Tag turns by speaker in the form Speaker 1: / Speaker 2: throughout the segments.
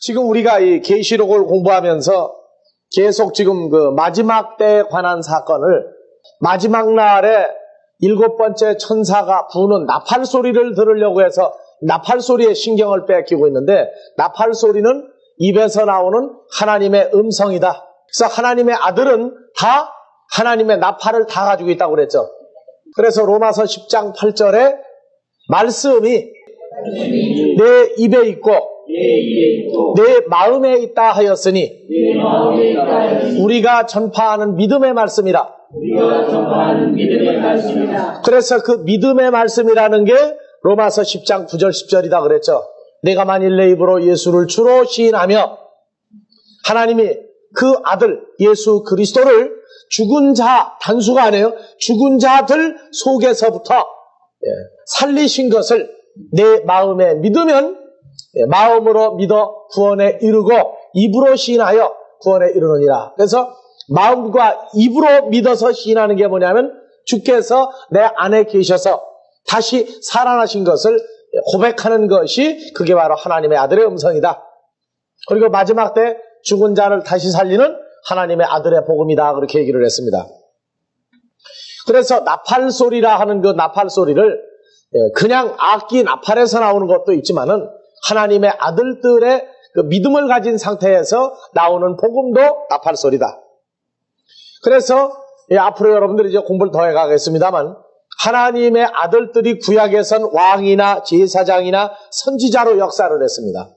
Speaker 1: 지금 우리가 이 계시록을 공부하면서 계속 지금 그 마지막 때에 관한 사건을 마지막 날에 7번째 천사가 부는 나팔 소리를 들으려고 해서 나팔 소리에 신경을 뺏기고 있는데, 나팔 소리는 입에서 나오는 하나님의 음성이다. 그래서 하나님의 아들은 다 하나님의 나팔을 다 가지고 있다고 그랬죠. 그래서 로마서 10장 8절에 말씀이 내 입에 있고 내 마음에 있다 하였으니 우리가 전파하는 믿음의 말씀이라. 그래서 그 믿음의 말씀이라는 게 로마서 10장 9절 10절이다 그랬죠. 내가 만일 내 입으로 예수를 주로 시인하며 하나님이 그 아들 예수 그리스도를 죽은 자, 단수가 아니에요. 죽은 자들 속에서부터 살리신 것을 내 마음에 믿으면 마음으로 믿어 구원에 이르고 입으로 시인하여 구원에 이르느니라. 그래서 마음과 입으로 믿어서 시인하는 게 뭐냐면 주께서 내 안에 계셔서 다시 살아나신 것을 고백하는 것이 그게 바로 하나님의 아들의 음성이다. 그리고 마지막 때 죽은 자를 다시 살리는 하나님의 아들의 복음이다. 그렇게 얘기를 했습니다. 그래서 나팔 소리라 하는 그 나팔 소리를 그냥 악기 나팔에서 나오는 것도 있지만은 하나님의 아들들의 그 믿음을 가진 상태에서 나오는 복음도 나팔 소리다. 그래서 앞으로 여러분들이 이제 공부를 더 해가겠습니다만 하나님의 아들들이 구약에선 왕이나 제사장이나 선지자로 역사를 했습니다.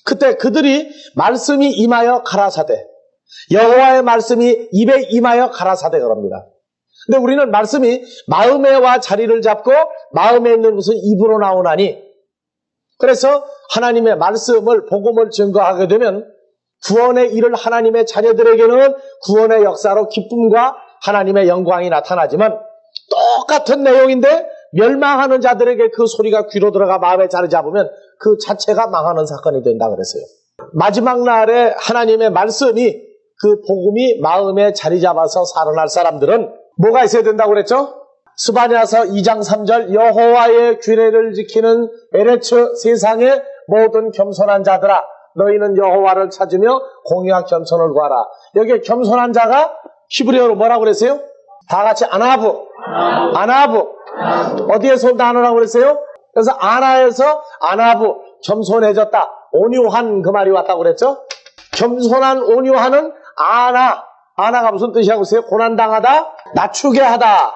Speaker 1: 그때 그들이 말씀이 임하여 가라사대, 여호와의 말씀이 입에 임하여 가라사대 그럽니다. 근데 우리는 말씀이 마음에 와 자리를 잡고 마음에 있는 것은 입으로 나오나니, 그래서 하나님의 말씀을 복음을 증거하게 되면 구원의 일을 하나님의 자녀들에게는 구원의 역사로 기쁨과 하나님의 영광이 나타나지만 똑같은 내용인데 멸망하는 자들에게 그 소리가 귀로 들어가 마음에 자리 잡으면 그 자체가 망하는 사건이 된다 그랬어요. 마지막 날에 하나님의 말씀이 그 복음이 마음에 자리 잡아서 살아날 사람들은 뭐가 있어야 된다고 그랬죠? 스바냐서 2장 3절 여호와의 규례를 지키는 에레츠 세상의 모든 겸손한 자들아 너희는 여호와를 찾으며 공의와 겸손을 구하라. 여기에 겸손한 자가 히브리어로 뭐라고 그랬어요? 다 같이 아나부. 어디에서 온다 하느라고 그랬어요? 그래서 아나에서 아나부, 겸손해졌다. 온유한 그 말이 왔다고 그랬죠? 겸손한 온유한은 아나가 무슨 뜻이라고 했어요? 고난당하다, 낮추게 하다,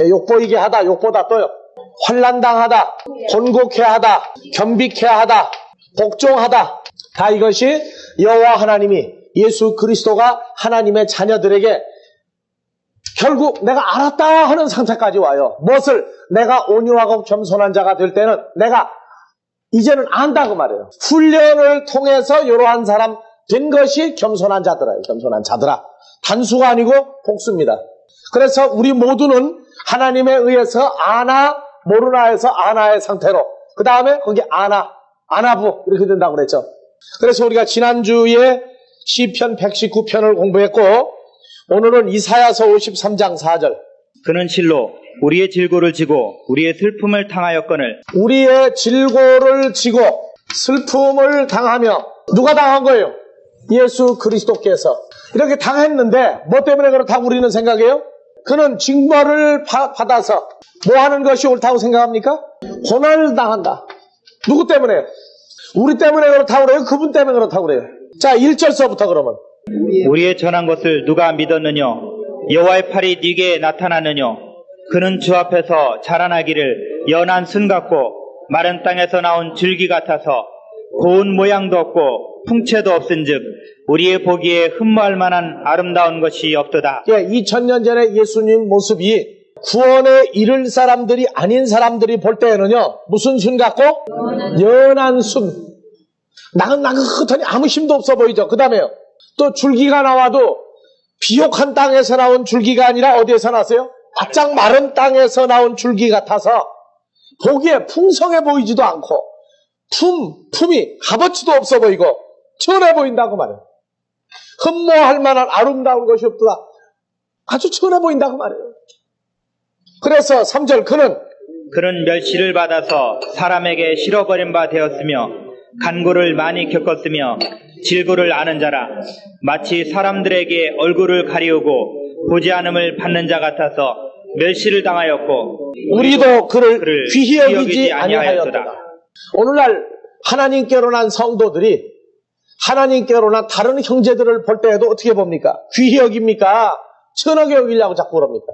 Speaker 1: 욕보이게 하다, 욕보다 또요. 환난당하다, 곤곡해 하다, 겸비케 하다, 복종하다. 다 이것이 여호와 하나님이 예수 그리스도가 하나님의 자녀들에게 결국 내가 알았다 하는 상태까지 와요. 무엇을? 내가 온유하고 겸손한 자가 될 때는 내가 이제는 안다고 말해요. 훈련을 통해서 이러한 사람 된 것이 겸손한 자들아요. 겸손한 자들아. 단수가 아니고 복수입니다. 그래서 우리 모두는 하나님에 의해서 모르나에서 아나의 상태로, 그 다음에 거기 아나부 이렇게 된다고 그랬죠. 그래서 우리가 지난주에 시편 119편을 공부했고 오늘은 이사야서 53장 4절.
Speaker 2: 그는 실로 우리의 질고를 지고 우리의 슬픔을 당하였거늘.
Speaker 1: 우리의 질고를 지고 슬픔을 당하며, 누가 당한 거예요? 예수 그리스도께서. 이렇게 당했는데 뭐 때문에 그렇다고 우리는 생각해요? 그는 징벌을 받아서 뭐 하는 것이 옳다고 생각합니까? 고난을 당한다. 누구 때문에? 우리 때문에 그렇다고 그래요? 그분 때문에 그렇다고 그래요? 자, 1절서부터 그러면.
Speaker 2: 우리의 전한 것을 누가 믿었느냐? 여호와의 팔이 네게 나타나느냐? 그는 주 앞에서 자라나기를 연한 순 같고 마른 땅에서 나온 줄기 같아서 고운 모양도 없고 풍채도 없은즉 우리의 보기에 흠모할 만한 아름다운 것이 없도다.
Speaker 1: 2000년 전에 예수님 모습이 구원에 이를 사람들이 아닌 사람들이 볼 때에는요, 무슨 순 같고? 연한 순. 나긋나긋하니 아무 힘도 없어 보이죠. 그 다음에요, 또 줄기가 나와도 비옥한 땅에서 나온 줄기가 아니라 어디에서 나세요? 바짝 마른 땅에서 나온 줄기 같아서 보기에 풍성해 보이지도 않고 품이 값어치도 없어 보이고 천해 보인다고 말해요. 흠모할 만한 아름다운 것이 없다. 아주 천해 보인다고 말해요. 그래서 3절 그는
Speaker 2: 멸시를 받아서 사람에게 실어버린 바 되었으며 간고를 많이 겪었으며 질고를 아는 자라. 마치 사람들에게 얼굴을 가리우고 보지 않음을 받는 자 같아서 멸시를 당하였고
Speaker 1: 우리도 그를 귀히 여기지 아니하였도다. 오늘날 하나님께로 난 성도들이 하나님께로 난 다른 형제들을 볼 때에도 어떻게 봅니까? 귀히 여깁니까? 천하게 여기려고 자꾸 그럽니까?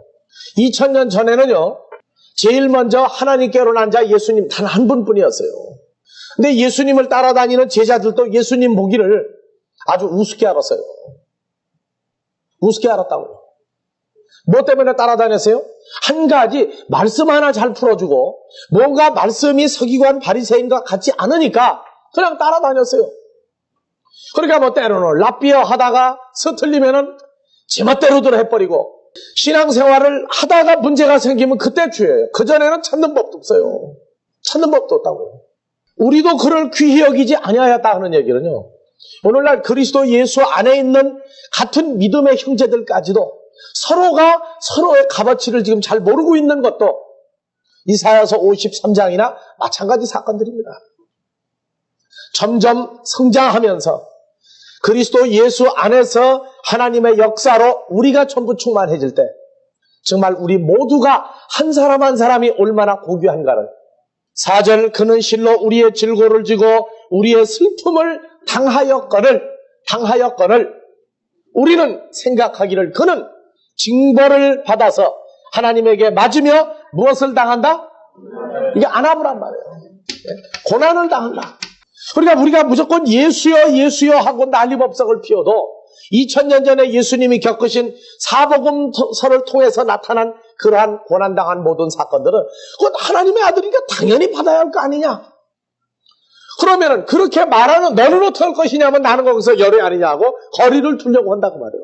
Speaker 1: 2000년 전에는요, 제일 먼저 하나님께로 난 자 예수님 단 한 분뿐이었어요. 근데 예수님을 따라다니는 제자들도 예수님 보기를 아주 우습게 알았어요. 우습게 알았다고요. 뭐 때문에 따라다녔어요? 한 가지 말씀 하나 잘 풀어주고 뭔가 말씀이 서기관 바리새인과 같지 않으니까 그냥 따라다녔어요. 그러니까 뭐 때로는 랍비어 하다가 서틀리면은 제멋대로들 해버리고 신앙생활을 하다가 문제가 생기면 그때 죄예요. 그전에는 찾는 법도 없어요. 찾는 법도 없다고요. 우리도 그를 귀히 여기지 아니하였다 하는 얘기는요, 오늘날 그리스도 예수 안에 있는 같은 믿음의 형제들까지도 서로가 서로의 값어치를 지금 잘 모르고 있는 것도 이사야서 53장이나 마찬가지 사건들입니다. 점점 성장하면서 그리스도 예수 안에서 하나님의 역사로 우리가 전부 충만해질 때 정말 우리 모두가 한 사람 한 사람이 얼마나 고귀한가를, 4절 그는 실로 우리의 질고를 지고 우리의 슬픔을 당하였거늘 우리는 생각하기를 그는 징벌을 받아서 하나님에게 맞으며 무엇을 당한다? 이게 안아보란 말이에요. 고난을 당한다. 그러니까 우리가 무조건 예수여 하고 난리법석을 피워도 2000년 전에 예수님이 겪으신 사복음서를 통해서 나타난 그러한 고난당한 모든 사건들은 그건 하나님의 아들이니까 당연히 받아야 할 거 아니냐. 그러면은 그렇게 말하는 너는 어떻게 할 것이냐면 나는 거기서 열애 아니냐고 거리를 두려고 한다고 말해요.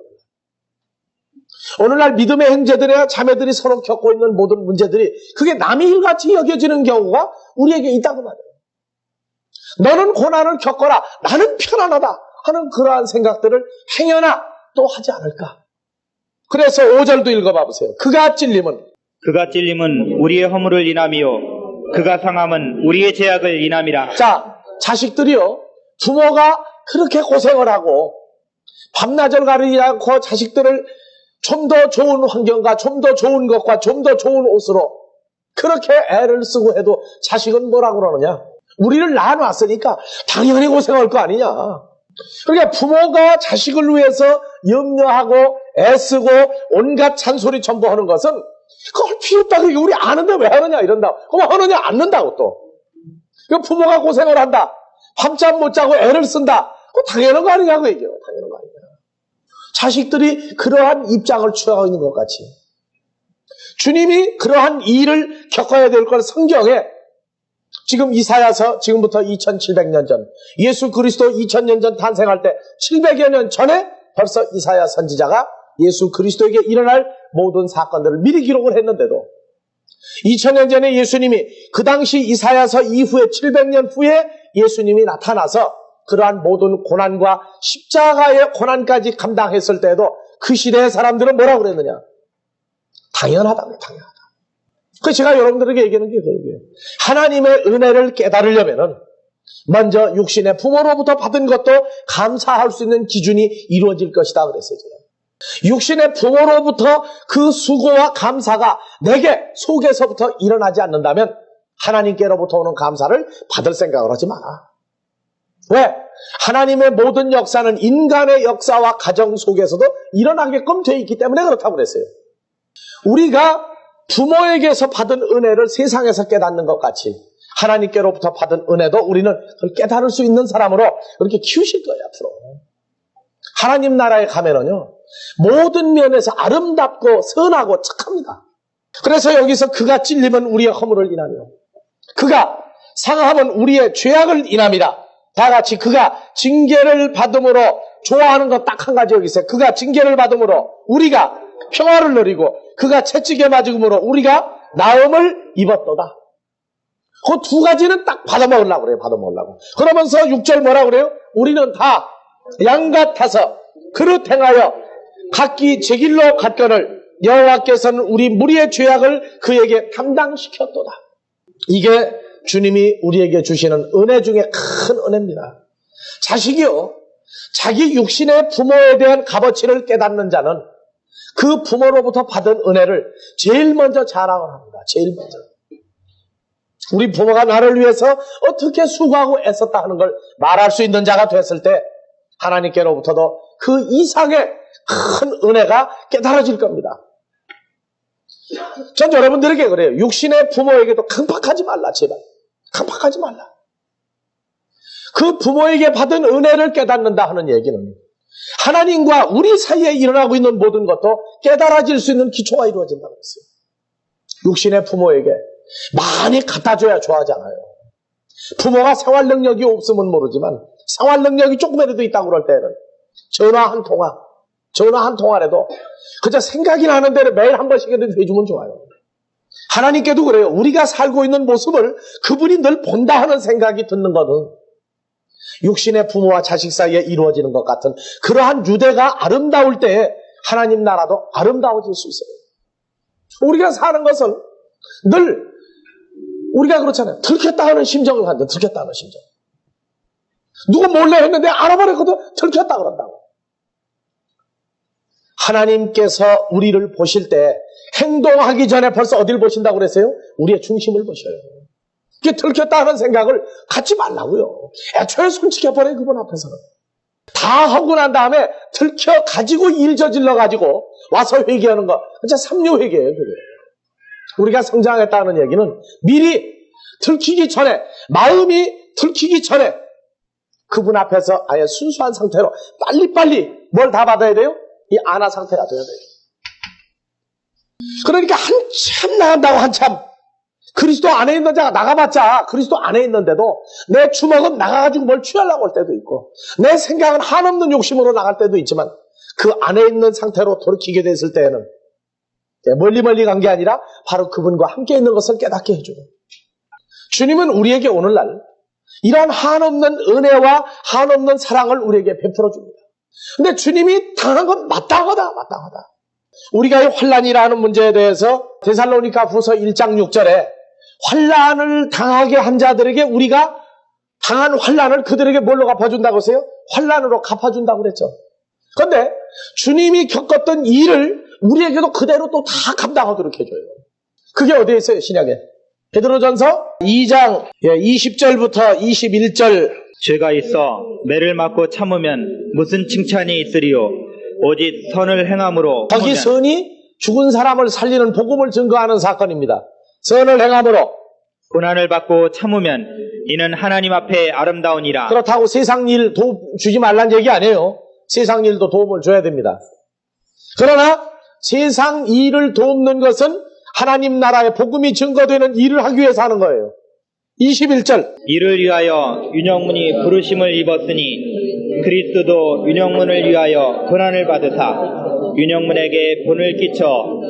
Speaker 1: 오늘날 믿음의 형제들이나 자매들이 서로 겪고 있는 모든 문제들이 그게 남의 일같이 여겨지는 경우가 우리에게 있다고 말해요. 너는 고난을 겪어라, 나는 편안하다 하는 그러한 생각들을 행여나 또 하지 않을까. 그래서 5절도 읽어봐 보세요. 그가 찔림은
Speaker 2: 우리의 허물을 인함이요 그가 상함은 우리의 죄악을 인함이라.
Speaker 1: 자, 자식들이요, 부모가 그렇게 고생을 하고 밤낮을 가리지 않고 자식들을 좀 더 좋은 환경과 좀 더 좋은 것과 좀 더 좋은 옷으로 그렇게 애를 쓰고 해도 자식은 뭐라고 그러느냐? 우리를 낳아놨으니까 당연히 고생할 거 아니냐. 그러니까 부모가 자식을 위해서 염려하고 애쓰고 온갖 잔소리 전부 하는 것은 그걸 필요 없다. 그러니까 우리 아는데 왜 하느냐 이런다. 그럼 하느냐 안 는다고 또. 그러니까 부모가 고생을 한다. 밤잠 못 자고 애를 쓴다. 그거 당연한 거 아니냐고 얘기해요. 당연한 거 아니냐. 자식들이 그러한 입장을 취하고 있는 것 같이 주님이 그러한 일을 겪어야 될 걸 성경에 지금 이사야서 지금부터 2700년 전 예수 그리스도 2000년 전 탄생할 때 700여 년 전에 벌써 이사야 선지자가 예수 그리스도에게 일어날 모든 사건들을 미리 기록을 했는데도 2000년 전에 예수님이 그 당시 이사야서 이후에 700년 후에 예수님이 나타나서 그러한 모든 고난과 십자가의 고난까지 감당했을 때에도 그 시대의 사람들은 뭐라고 그랬느냐? 당연하다고요. 당연하다. 그래서 제가 여러분들에게 얘기하는 게 그거예요. 하나님의 은혜를 깨달으려면은 먼저 육신의 부모로부터 받은 것도 감사할 수 있는 기준이 이루어질 것이다 그랬어요. 제가. 육신의 부모로부터 그 수고와 감사가 내게 속에서부터 일어나지 않는다면 하나님께로부터 오는 감사를 받을 생각을 하지 마라. 왜? 하나님의 모든 역사는 인간의 역사와 가정 속에서도 일어나게끔 되어 있기 때문에 그렇다고 그랬어요. 우리가 부모에게서 받은 은혜를 세상에서 깨닫는 것 같이 하나님께로부터 받은 은혜도 우리는 그걸 깨달을 수 있는 사람으로 그렇게 키우실 거예요. 앞으로. 하나님 나라에 가면은요, 모든 면에서 아름답고 선하고 착합니다. 그래서 여기서 그가 찔림은 우리의 허물을 인하며 그가 상함은 우리의 죄악을 인함이라. 다 같이 그가 징계를 받음으로 좋아하는 거 딱 한 가지 여기 있어요. 그가 징계를 받음으로 우리가 평화를 누리고 그가 채찍에 맞음으로 우리가 나음을 입었도다. 그 두 가지는 딱 받아먹으려고 그래요. 받아먹으려고. 그러면서 6절 뭐라고 그래요? 우리는 다 양 같아서 그릇 행하여 각기 제 길로 갔거늘 여호와께서는 우리 무리의 죄악을 그에게 담당시켰도다. 이게 주님이 우리에게 주시는 은혜 중에 큰 은혜입니다. 자식이요, 자기 육신의 부모에 대한 값어치를 깨닫는 자는 그 부모로부터 받은 은혜를 제일 먼저 자랑을 합니다. 제일 먼저. 우리 부모가 나를 위해서 어떻게 수고하고 애썼다 하는 걸 말할 수 있는 자가 됐을 때 하나님께로부터도 그 이상의 큰 은혜가 깨달아질 겁니다. 전 여러분들에게 그래요. 육신의 부모에게도 강박하지 말라, 제발. 강박하지 말라. 그 부모에게 받은 은혜를 깨닫는다 하는 얘기는 하나님과 우리 사이에 일어나고 있는 모든 것도 깨달아질 수 있는 기초가 이루어진다고 했어요. 육신의 부모에게 많이 갖다 줘야 좋아하잖아요. 부모가 생활 능력이 없으면 모르지만 생활 능력이 조금이라도 있다고 그럴 때는 전화 한 통화라도 그저 생각이 나는 대로 매일 한 번씩이라도 해주면 좋아요. 하나님께도 그래요. 우리가 살고 있는 모습을 그분이 늘 본다 하는 생각이 드는 것은 육신의 부모와 자식 사이에 이루어지는 것 같은 그러한 유대가 아름다울 때 하나님 나라도 아름다워질 수 있어요. 우리가 사는 것은 늘 우리가 그렇잖아요. 들켰다 하는 심정을 갖는다. 들켰다 하는 심정. 누가 몰래 했는데 알아버렸거든. 들켰다 그런다고. 하나님께서 우리를 보실 때 행동하기 전에 벌써 어딜 보신다고 그랬어요? 우리의 중심을 보셔요. 이게 들켰다 하는 생각을 갖지 말라고요. 애초에 솔직해버려요. 그분 앞에서는. 다 하고 난 다음에 들켜가지고 일 저질러가지고 와서 회개하는 거. 진짜 삼류회개예요. 그게. 우리가 성장했다는 얘기는 미리 들키기 전에, 마음이 들키기 전에 그분 앞에서 아예 순수한 상태로 빨리빨리 뭘 다 받아야 돼요? 이 안화 상태가 돼야 돼요. 그러니까 한참 나간다고 한참. 그리스도 안에 있는 자가 나가봤자 그리스도 안에 있는데도 내 주먹은 나가가지고 뭘 취하려고 할 때도 있고 내 생각은 한없는 욕심으로 나갈 때도 있지만 그 안에 있는 상태로 돌이키게 됐을 때에는 멀리 간 게 아니라 바로 그분과 함께 있는 것을 깨닫게 해주고 주님은 우리에게 오늘날 이러한 한없는 은혜와 한없는 사랑을 우리에게 베풀어 줍니다. 근데 주님이 당한 건 마땅하다. 우리가 이 환난이라는 문제에 대해서 데살로니가 후서 1장 6절에 환난을 당하게 한 자들에게 우리가 당한 환난을 그들에게 뭘로 갚아준다고 하세요? 환난으로 갚아준다고 그랬죠. 그런데 주님이 겪었던 일을 우리에게도 그대로 또 다 감당하도록 해줘요. 그게 어디에 있어요? 신약에. 베드로전서 2장 20절부터 21절.
Speaker 2: 죄가 있어 매를 맞고 참으면 무슨 칭찬이 있으리요. 오직 선을 행함으로
Speaker 1: 거기 선이 죽은 사람을 살리는 복음을 증거하는 사건입니다. 선을 행함으로
Speaker 2: 고난을 받고 참으면 이는 하나님 앞에 아름다우니라.
Speaker 1: 그렇다고 세상 일 도움 주지 말란 얘기 아니에요. 세상 일도 도움을 줘야 됩니다. 그러나 세상 일을 돕는 것은 하나님 나라의 복음이 증거되는 일을 하기 위해서 하는 거예요. 21절.
Speaker 2: 이를 위하여 윤영문이 부르심을 입었으니 그리스도도 윤영문을 위하여 고난을 받으사 윤영문에게 본을 끼쳐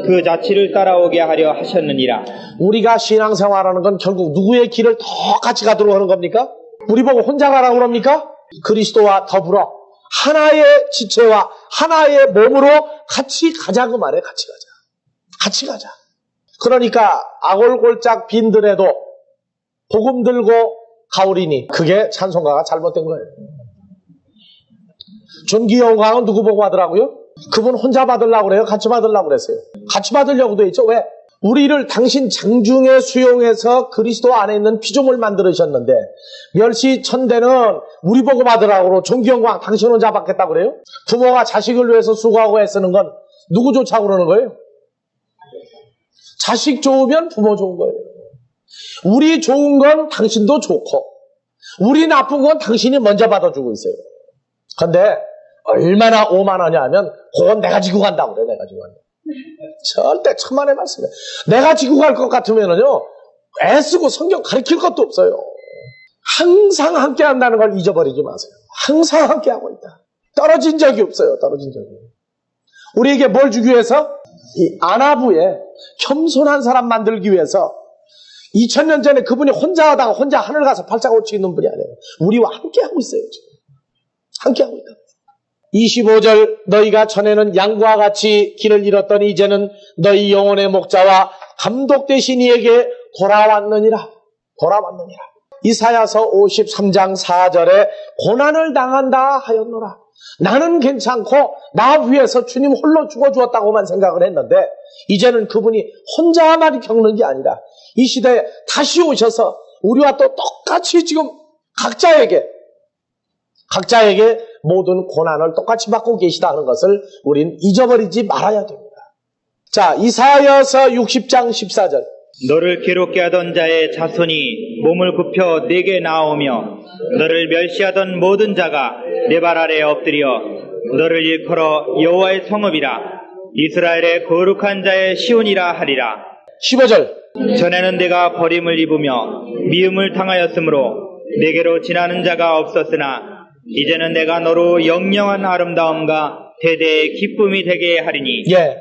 Speaker 2: 그 자취를 따라오게 하려 하셨느니라.
Speaker 1: 우리가 신앙생활하는 건 결국 누구의 길을 더 같이 가도록 하는 겁니까? 우리 보고 혼자 가라고 그럽니까? 그리스도와 더불어 하나의 지체와 하나의 몸으로 같이 가자 그 말에 같이 가자. 그러니까 아골골짝 빈들에도 복음 들고 가오리니 그게 찬송가가 잘못된 거예요. 존귀영광은 누구 보고 하더라고요? 그분 혼자 받으려고 그래요? 같이 받으려고 그랬어요. 같이 받으려고 돼 있죠. 왜? 우리를 당신 장중에 수용해서 그리스도 안에 있는 피조물 만들으셨는데 멸시천대는 우리 보고 받으라고 존귀영광 당신 혼자 받겠다고 그래요? 부모가 자식을 위해서 수고하고 애쓰는 건 누구 좋자고 그러는 거예요? 자식 좋으면 부모 좋은 거예요. 우리 좋은 건 당신도 좋고 우리 나쁜 건 당신이 먼저 받아주고 있어요. 그런데 얼마나 오만하냐 하면 그건 내가 지고 간다고 그래. 내가 지고 간다. 절대 천만의 말씀이에요. 내가 지고 갈 것 같으면은요 애쓰고 성경 가르칠 것도 없어요. 항상 함께 한다는 걸 잊어버리지 마세요. 항상 함께 하고 있다. 떨어진 적이 없어요. 떨어진 적이. 우리에게 뭘 주기 위해서? 이 아나부에 겸손한 사람 만들기 위해서 2000년 전에 그분이 혼자 하다가 혼자 하늘 가서 발자국 치는 분이 아니에요. 우리와 함께 하고 있어요. 지금. 함께 하고 있다. 25절 너희가 전에는 양과 같이 길을 잃었더니 이제는 너희 영혼의 목자와 감독 되신 이에게 돌아왔느니라. 돌아왔느니라. 이사야서 53장 4절에 고난을 당한다 하였노라. 나는 괜찮고 나 위해서 주님 홀로 죽어주었다고만 생각을 했는데 이제는 그분이 혼자만이 겪는 게 아니라 이 시대에 다시 오셔서 우리와 또 똑같이 지금 각자에게 모든 고난을 똑같이 받고 계시다는 것을 우린 잊어버리지 말아야 됩니다. 자, 이사야서 60장 14절.
Speaker 2: 너를 괴롭게 하던 자의 자손이 몸을 굽혀 내게 나오며 너를 멸시하던 모든 자가 내 발 아래에 엎드려 너를 일컬어 여호와의 성읍이라 이스라엘의 거룩한 자의 시온이라 하리라.
Speaker 1: 15절.
Speaker 2: 전에는 내가 버림을 입으며 미움을 당하였으므로 내게로 지나는 자가 없었으나 이제는 내가 너로 영영한 아름다움과 대대의 기쁨이 되게 하리니.
Speaker 1: 예.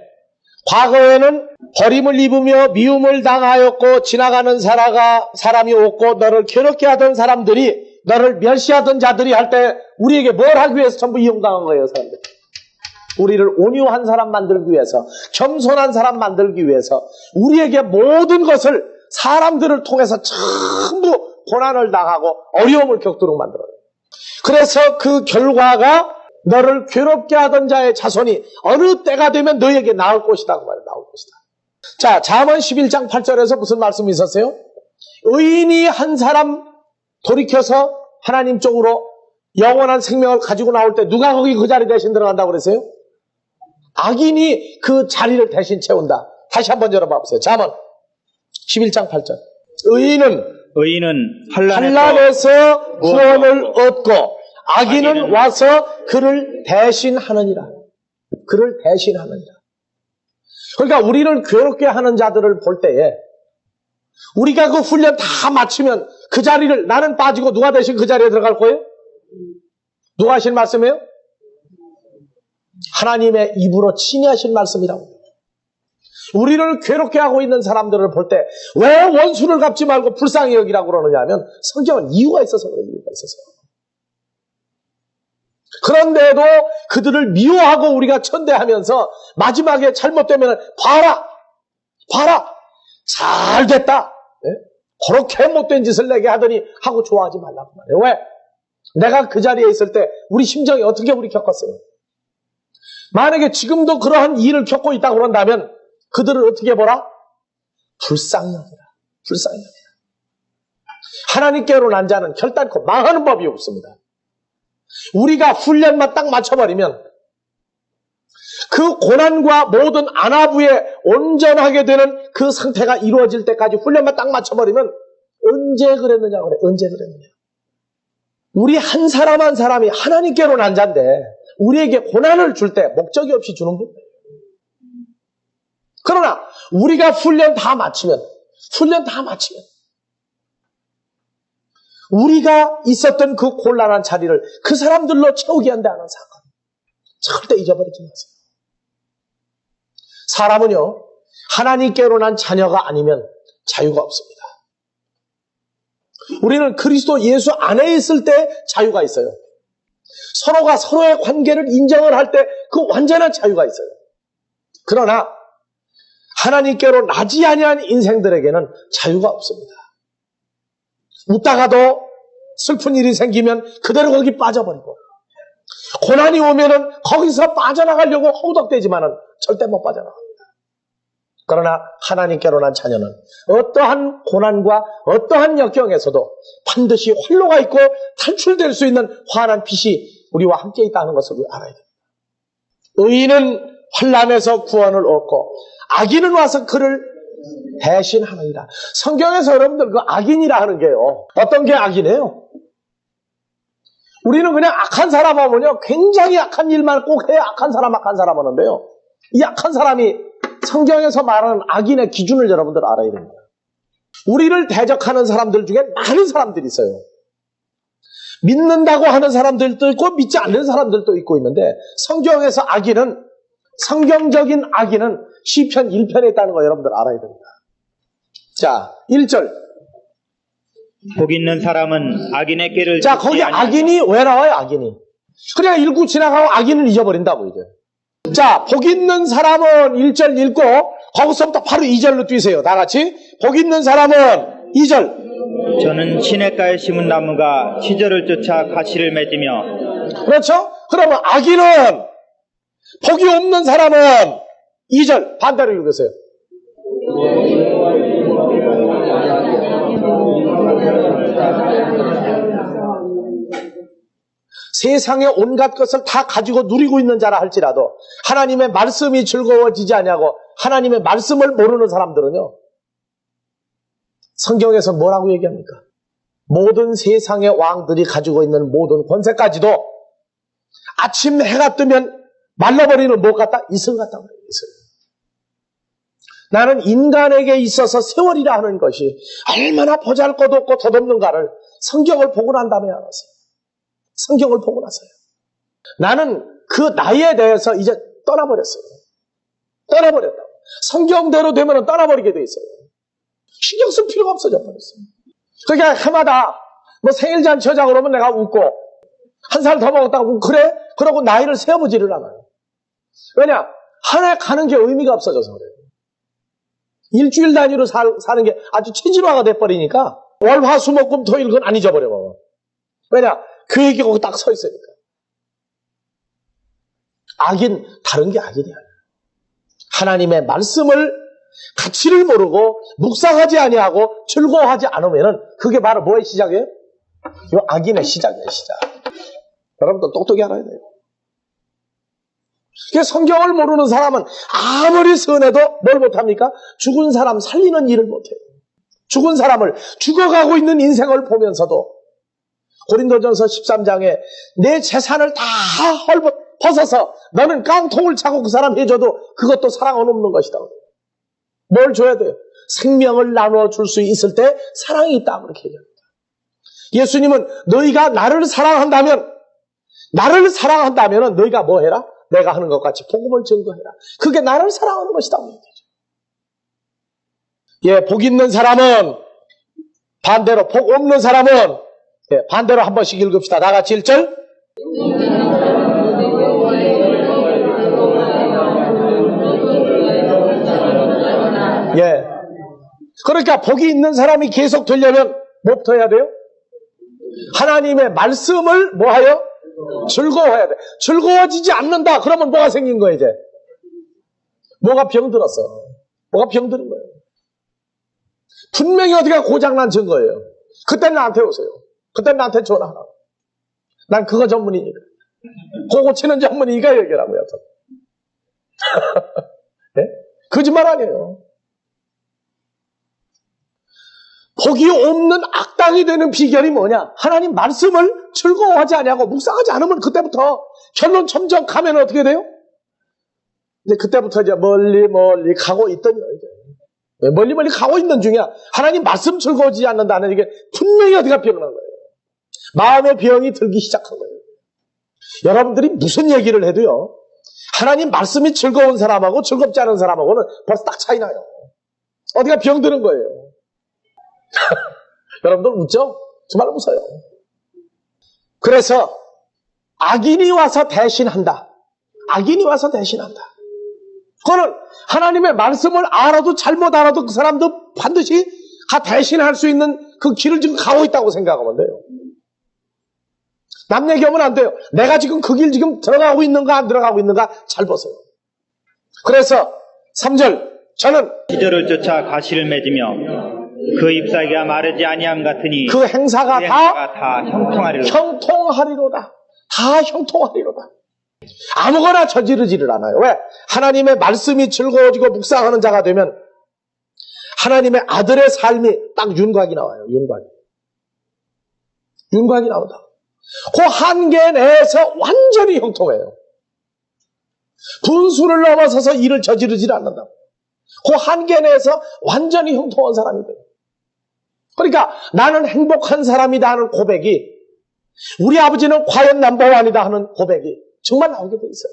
Speaker 1: 과거에는 버림을 입으며 미움을 당하였고 지나가는 사람이 없고 너를 괴롭게 하던 사람들이 너를 멸시하던 자들이 할 때 우리에게 뭘 하기 위해서 전부 이용당한 거예요, 사람들. 우리를 온유한 사람 만들기 위해서, 겸손한 사람 만들기 위해서 우리에게 모든 것을 사람들을 통해서 전부 고난을 당하고 어려움을 겪도록 만들어요. 그래서 그 결과가 너를 괴롭게 하던 자의 자손이 어느 때가 되면 너에게 나올 것이다. 그 말이에요. 나올 것이다. 자, 잠언 11장 8절에서 무슨 말씀이 있었어요? 의인이 한 사람 돌이켜서 하나님 쪽으로 영원한 생명을 가지고 나올 때 누가 거기 그 자리 대신 들어간다고 그랬어요? 악인이 그 자리를 대신 채운다. 다시 한번 열어봐 보세요. 잠언 11장 8절. 의인은 환난에서 구원을 얻고 악인은 와서 그를 대신하느니라. 그를 대신하느니라. 그러니까 우리를 괴롭게 하는 자들을 볼 때에 우리가 그 훈련 다 마치면 그 자리를 나는 빠지고 누가 대신 그 자리에 들어갈 거예요? 누가 하신 말씀이에요? 하나님의 입으로 친히 하신 말씀이라고. 우리를 괴롭게 하고 있는 사람들을 볼 때 왜 원수를 갚지 말고 불쌍히 여기라고 그러느냐 하면 성경은 이유가 있어서 그래요. 이유가 있어서. 그런데도 그들을 미워하고 우리가 천대하면서 마지막에 잘못되면 봐라 잘 됐다. 네? 그렇게 못된 짓을 내게 하더니 하고 좋아하지 말라고 말해요. 왜? 내가 그 자리에 있을 때 우리 심정이 어떻게 우리 겪었어요? 만약에 지금도 그러한 일을 겪고 있다고 그런다면 그들을 어떻게 보라? 불쌍히 여기라. 불쌍히 여기라. 하나님께로 난 자는 결단코 망하는 법이 없습니다. 우리가 훈련만 딱 맞춰버리면 그 고난과 모든 안하부에 온전하게 되는 그 상태가 이루어질 때까지 훈련만 딱 맞춰버리면 언제 그랬느냐 그래. 언제 그랬느냐. 우리 한 사람 한 사람이 하나님께로 난 자인데 우리에게 고난을 줄 때 목적이 없이 주는 분이에요. 그러나 우리가 훈련 다 마치면 우리가 있었던 그 곤란한 자리를 그 사람들로 채우게 한다는 사건 절대 잊어버리지 마세요. 사람은요 하나님께로 난 자녀가 아니면 자유가 없습니다. 우리는 그리스도 예수 안에 있을 때 자유가 있어요. 서로가 서로의 관계를 인정을 할 때 그 완전한 자유가 있어요. 그러나 하나님께로 나지 아니한 인생들에게는 자유가 없습니다. 웃다가도 슬픈 일이 생기면 그대로 거기 빠져버리고 고난이 오면은 거기서 빠져나가려고 허우덕대지만은 절대 못 빠져나갑니다. 그러나 하나님께로 난 자녀는 어떠한 고난과 어떠한 역경에서도 반드시 활로가 있고 탈출될 수 있는 환한 빛이 우리와 함께 있다는 것을 알아야 됩니다. 의인은 환난에서 구원을 얻고 악인은 와서 그를 대신하느니라. 성경에서 여러분들 그 악인이라 하는 게요. 어떤 게 악이네요? 우리는 그냥 악한 사람 하면요. 굉장히 악한 일만 꼭 해야 악한 사람 하는데요. 이 악한 사람이 성경에서 말하는 악인의 기준을 여러분들 알아야 됩니다. 우리를 대적하는 사람들 중에 많은 사람들이 있어요. 믿는다고 하는 사람들도 있고 믿지 않는 사람들도 있고 있는데 성경에서 악인은 성경적인 악인은 시편 1편에 있다는 거 여러분들 알아야 됩니다. 자, 1절.
Speaker 2: 복 있는 사람은 악인의 길을
Speaker 1: 자, 거기 악인이 왜 나와요? 악인이. 그냥 읽고 지나가고 악인을 잊어버린다고 이제. 자, 복 있는 사람은 1절 읽고 거기서부터 바로 2절로 뛰세요. 다 같이. 복 있는 사람은 2절.
Speaker 2: 저는 시냇가에 심은 나무가 시절을 쫓아 가시를 맺으며
Speaker 1: 그렇죠? 그러면 악인은, 복이 없는 사람은 2절 반대로 읽으세요. 세상의 온갖 것을 다 가지고 누리고 있는 자라 할지라도 하나님의 말씀이 즐거워지지 않냐고 하나님의 말씀을 모르는 사람들은요, 성경에서 뭐라고 얘기합니까? 모든 세상의 왕들이 가지고 있는 모든 권세까지도 아침 해가 뜨면 말라버리는 뭐 같다? 이슬 같다고 그래요. 이슬. 나는 인간에게 있어서 세월이라 하는 것이 얼마나 보잘것없고 덧없는가를 성경을 보고 난 다음에 알았어요. 성경을 보고 나서요. 나는 그 나이에 대해서 이제 떠나버렸어요. 떠나버렸다고. 성경대로 되면 떠나버리게 돼 있어요. 신경 쓸 필요가 없어져 버렸어요. 그러니까 해마다 뭐 생일잔치 하자 그러면 내가 웃고 한 살 더 먹었다고 그래? 그러고 나이를 세어보지를 않아요. 왜냐? 한 해 가는 게 의미가 없어져서 그래요. 일주일 단위로 사는 게 아주 체질화가 돼버리니까 월, 화, 수, 목, 금, 토일 그건 안 잊어버려. 왜냐? 그 얘기가 거기 딱 서 있으니까. 악인, 다른 게 악인이 아니야. 하나님의 말씀을 가치를 모르고 묵상하지 아니하고 즐거워하지 않으면은 그게 바로 뭐의 시작이에요? 이 악인의 시작이에요, 시작. 여러분들 똑똑히 알아야 돼요. 성경을 모르는 사람은 아무리 선해도 뭘 못합니까? 죽은 사람 살리는 일을 못해요. 죽은 사람을 죽어가고 있는 인생을 보면서도 고린도전서 13장에 내 재산을 다 벗어서 너는 깡통을 차고 그 사람 해줘도 그것도 사랑은 없는 것이다. 뭘 줘야 돼요? 생명을 나누어 줄 수 있을 때 사랑이 있다. 그렇게 얘기합니다. 예수님은 너희가 나를 사랑한다면 너희가 뭐 해라? 내가 하는 것 같이 복음을 증거해라. 그게 나를 사랑하는 것이다. 예, 복 있는 사람은 반대로, 복 없는 사람은 예, 반대로 한 번씩 읽읍시다. 다 같이 1절. 예. 그러니까 복이 있는 사람이 계속 되려면 뭐부터 해야 돼요? 하나님의 말씀을 뭐하여? 즐거워해야 돼. 즐거워지지 않는다. 그러면 뭐가 생긴 거예요, 이제? 뭐가 병들었어. 뭐가 병드는 거예요. 분명히 어디가 고장난 증거예요. 그때는 나한테 오세요. 그때는 나한테 전화하라. 난 그거 전문이니까. 그거 고치는 전문이니까 얘기하라고요. 네? 거짓말 아니에요. 복이 없는 악당이 되는 비결이 뭐냐? 하나님 말씀을 즐거워하지 않냐고 묵상하지 않으면 그때부터 결론 점점 가면 어떻게 돼요? 이제 그때부터 이제 멀리 가고 있더니 이제 멀리 가고 있는 중이야. 하나님 말씀 즐거워지지 않는다는 이게 분명히 어디가 병난 거예요. 마음의 병이 들기 시작한 거예요. 여러분들이 무슨 얘기를 해도요, 하나님 말씀이 즐거운 사람하고 즐겁지 않은 사람하고는 벌써 딱 차이 나요. 어디가 병드는 거예요. 여러분들 웃죠? 정말 웃어요. 그래서 악인이 와서 대신한다. 악인이 와서 대신한다. 그거는 하나님의 말씀을 알아도 잘못 알아도 그 사람도 반드시 대신할 수 있는 그 길을 지금 가고 있다고 생각하면 돼요. 남 얘기하면 안 돼요. 내가 지금 그 길 지금 들어가고 있는가 안 들어가고 있는가 잘 보세요. 그래서 3절 저는
Speaker 2: 시절을 쫓아 가시를 맺으며 그 잎사귀가 마르지 아니함 같으니
Speaker 1: 그 행사가
Speaker 2: 다
Speaker 1: 형통하리로다. 다 형통하리로다. 아무거나 저지르지를 않아요. 왜? 하나님의 말씀이 즐거워지고 묵상하는 자가 되면 하나님의 아들의 삶이 딱 윤곽이 나와요. 윤곽이 나온다. 그 한계 내에서 완전히 형통해요. 분수를 넘어서서 일을 저지르지 않는다. 그 한계 내에서 완전히 형통한 사람이 돼요. 그러니까 나는 행복한 사람이다 하는 고백이, 우리 아버지는 과연 넘버원이다 하는 고백이 정말 나오게 돼 있어요.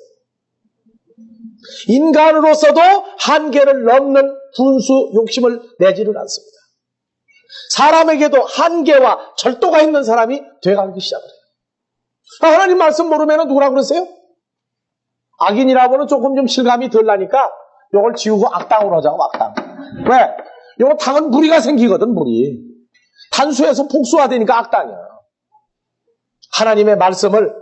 Speaker 1: 인간으로서도 한계를 넘는 분수 욕심을 내지를 않습니다. 사람에게도 한계와 절도가 있는 사람이 돼가기 시작을 해요. 하나님 말씀 모르면 누구라 그러세요? 악인이라고는 조금 좀 실감이 덜 나니까 이걸 지우고 악당으로 하자고. 악당. 왜? 이거 당은 무리가 생기거든. 무리. 단수에서 복수화되니까 악당이야. 하나님의 말씀을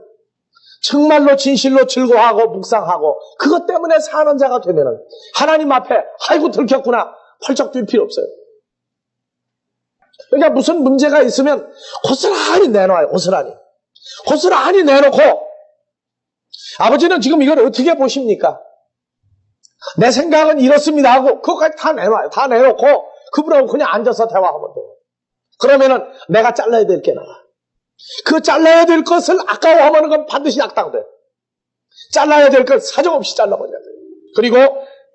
Speaker 1: 정말로 진실로 즐거워하고 묵상하고 그것 때문에 사는 자가 되면은 하나님 앞에 아이고 들켰구나 펄쩍 뛸 필요 없어요. 그러니까 무슨 문제가 있으면 고스란히 내놔요. 고스란히 내놓고 아버지는 지금 이걸 어떻게 보십니까? 내 생각은 이렇습니다 하고 그것까지 다 내놔요. 다 내놓고 그분하고 그냥 앉아서 대화하면 돼요. 그러면은 내가 잘라야 될 게 나와. 그 잘라야 될 것을 아까워하면 그건 반드시 악당돼. 잘라야 될 것 사정없이 잘라버려야 돼요. 그리고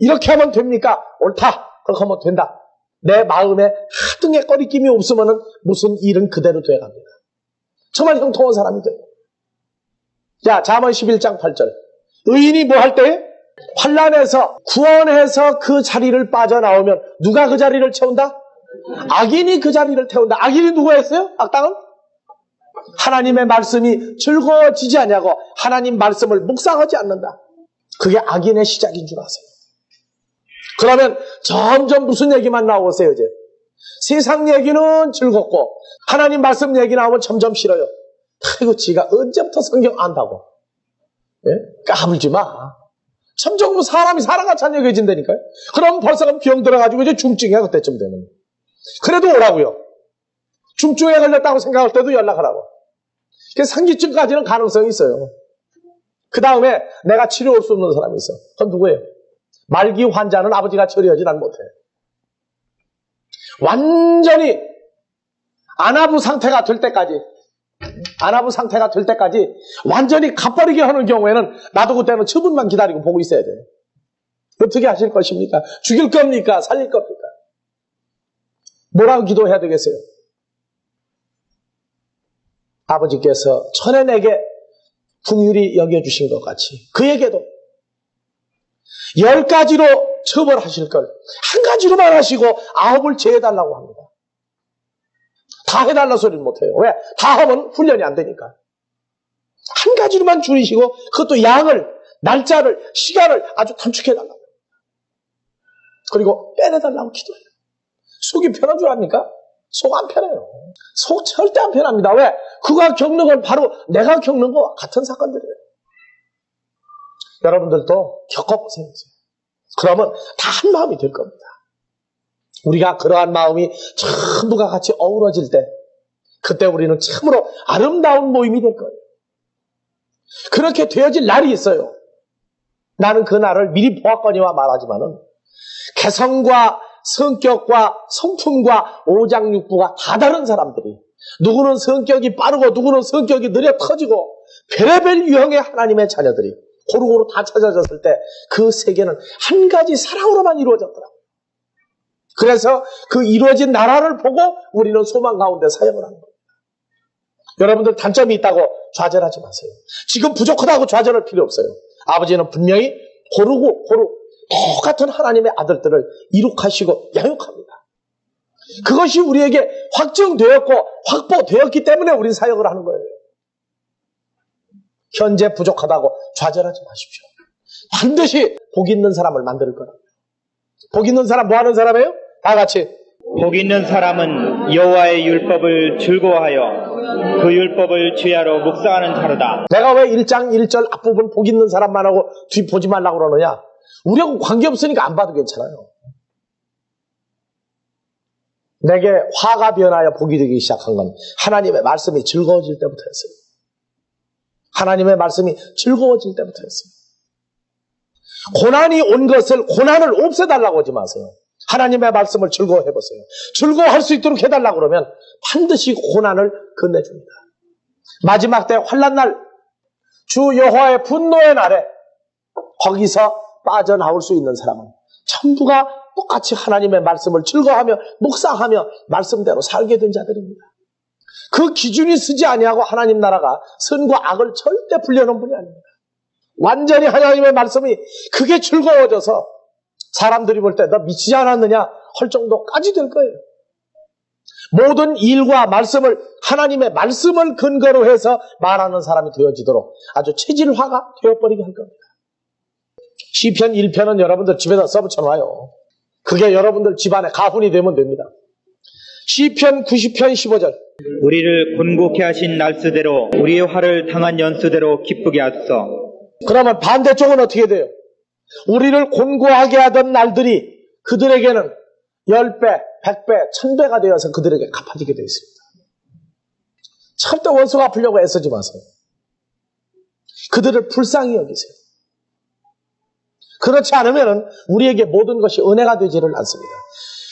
Speaker 1: 이렇게 하면 됩니까? 옳다. 그렇게 하면 된다. 내 마음에 하등의 꺼리낌이 없으면은 무슨 일은 그대로 돼갑니다. 정말 형통한 사람이 돼요. 자, 잠언 11장 8절. 의인이 뭐 할 때? 환난에서 구원해서 그 자리를 빠져나오면 누가 그 자리를 채운다? 악인이 그 자리를 태운다. 악인이 누가 했어요? 악당은? 하나님의 말씀이 즐거워지지 않냐고 하나님 말씀을 묵상하지 않는다. 그게 악인의 시작인 줄 아세요. 그러면 점점 무슨 얘기만 나오세요 이제. 세상 얘기는 즐겁고 하나님 말씀 얘기 나오면 점점 싫어요. 아이고 지가 언제부터 성경 안다고. 예? 까불지 마. 점점 사람이 사람같이 안 여겨진다니까요. 그럼 벌써 병 들어가지고 이제 중증이야 그때쯤 되면. 그래도 오라고요. 중증에 걸렸다고 생각할 때도 연락하라고. 상기증까지는 가능성이 있어요. 그 다음에 내가 치료할 수 없는 사람이 있어. 그건 누구예요? 말기 환자는 아버지가 처리하지 난 못해. 완전히 안아부 상태가 될 때까지 완전히 갚버리게 하는 경우에는 나도 그때는 처분만 기다리고 보고 있어야 돼요. 어떻게 하실 것입니까? 죽일 겁니까? 살릴 겁니까? 뭐라고 기도해야 되겠어요? 아버지께서 전에 내게 긍휼히 여겨주신 것 같이 그에게도 10가지로 처벌하실 걸 한 가지로만 하시고 9을 제해달라고 합니다. 다 해달라 소리는 못해요. 왜? 다 하면 훈련이 안 되니까. 한 가지로만 줄이시고 그것도 양을, 날짜를, 시간을 아주 단축해달라고. 그리고 빼내달라고 기도해요. 속이 편한 줄 압니까? 속 안 편해요. 속 절대 안 편합니다. 왜? 그가 겪는 건 바로 내가 겪는 거와 같은 사건들이에요. 여러분들도 겪어보세요. 그러면 다 한 마음이 될 겁니다. 우리가 그러한 마음이 전부가 같이 어우러질 때 그때 우리는 참으로 아름다운 모임이 될 거예요. 그렇게 되어질 날이 있어요. 나는 그 날을 미리 보았거니와 말하지만은 개성과 성격과 성품과 오장육부가 다 다른 사람들이 누구는 성격이 빠르고 누구는 성격이 느려 터지고 별의별 유형의 하나님의 자녀들이 고루고루 다 찾아졌을 때 그 세계는 한 가지 사랑으로만 이루어졌더라고요. 그래서 그 이루어진 나라를 보고 우리는 소망 가운데 사역을 하는 겁니다. 여러분들 단점이 있다고 좌절하지 마세요. 지금 부족하다고 좌절할 필요 없어요. 아버지는 분명히 고르고 똑같은 하나님의 아들들을 이룩하시고 양육합니다. 그것이 우리에게 확정되었고 확보되었기 때문에 우리는 사역을 하는 거예요. 현재 부족하다고 좌절하지 마십시오. 반드시 복 있는 사람을 만들 거라고요. 복 있는 사람 뭐 하는 사람이에요? 다 같이.
Speaker 2: 복 있는 사람은 여호와의 율법을 즐거워하여 그 율법을 주야로 묵상하는 자로다.
Speaker 1: 내가 왜 1장 1절 앞부분 복 있는 사람만 하고 뒤 보지 말라고 그러느냐? 우리하고 관계없으니까 안 봐도 괜찮아요. 내게 화가 변하여 복이 되기 시작한 건 하나님의 말씀이 즐거워질 때부터였어요. 하나님의 말씀이 즐거워질 때부터였어요. 고난이 온 것을 고난을 없애달라고 하지 마세요. 하나님의 말씀을 즐거워해보세요. 즐거워할 수 있도록 해달라고 그러면 반드시 고난을 건네줍니다. 마지막 때 환난 주 여호와의 분노의 날에 거기서 빠져나올 수 있는 사람은 전부가 똑같이 하나님의 말씀을 즐거워하며 묵상하며 말씀대로 살게 된 자들입니다. 그 기준이 쓰지 아니하고 하나님 나라가 선과 악을 절대 분리하는 분이 아닙니다. 완전히 하나님의 말씀이 그게 즐거워져서 사람들이 볼 때 너 미치지 않았느냐 할 정도까지 될 거예요. 모든 일과 말씀을 하나님의 말씀을 근거로 해서 말하는 사람이 되어지도록 아주 체질화가 되어버리게 할 겁니다. 시편 1편은 여러분들 집에다 써붙여놔요. 그게 여러분들 집안에 가훈이 되면 됩니다. 시편 90편 15절.
Speaker 2: 우리를 곤고케 하신 날수대로 우리의 화를 당한 연수대로 기쁘게 하소서.
Speaker 1: 그러면 반대쪽은 어떻게 돼요? 우리를 곤고하게 하던 날들이 그들에게는 10배, 100배, 1000배가 되어서 그들에게 갚아지게 되어 있습니다. 절대 원수가 갚으려고 애쓰지 마세요. 그들을 불쌍히 여기세요. 그렇지 않으면 우리에게 모든 것이 은혜가 되지를 않습니다.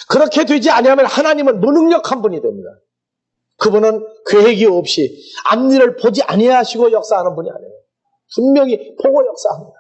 Speaker 1: 그렇게 되지 아니하면 하나님은 무능력한 분이 됩니다. 그분은 계획이 없이 앞일을 보지 아니하시고 역사하는 분이 아니에요. 분명히 보고 역사합니다.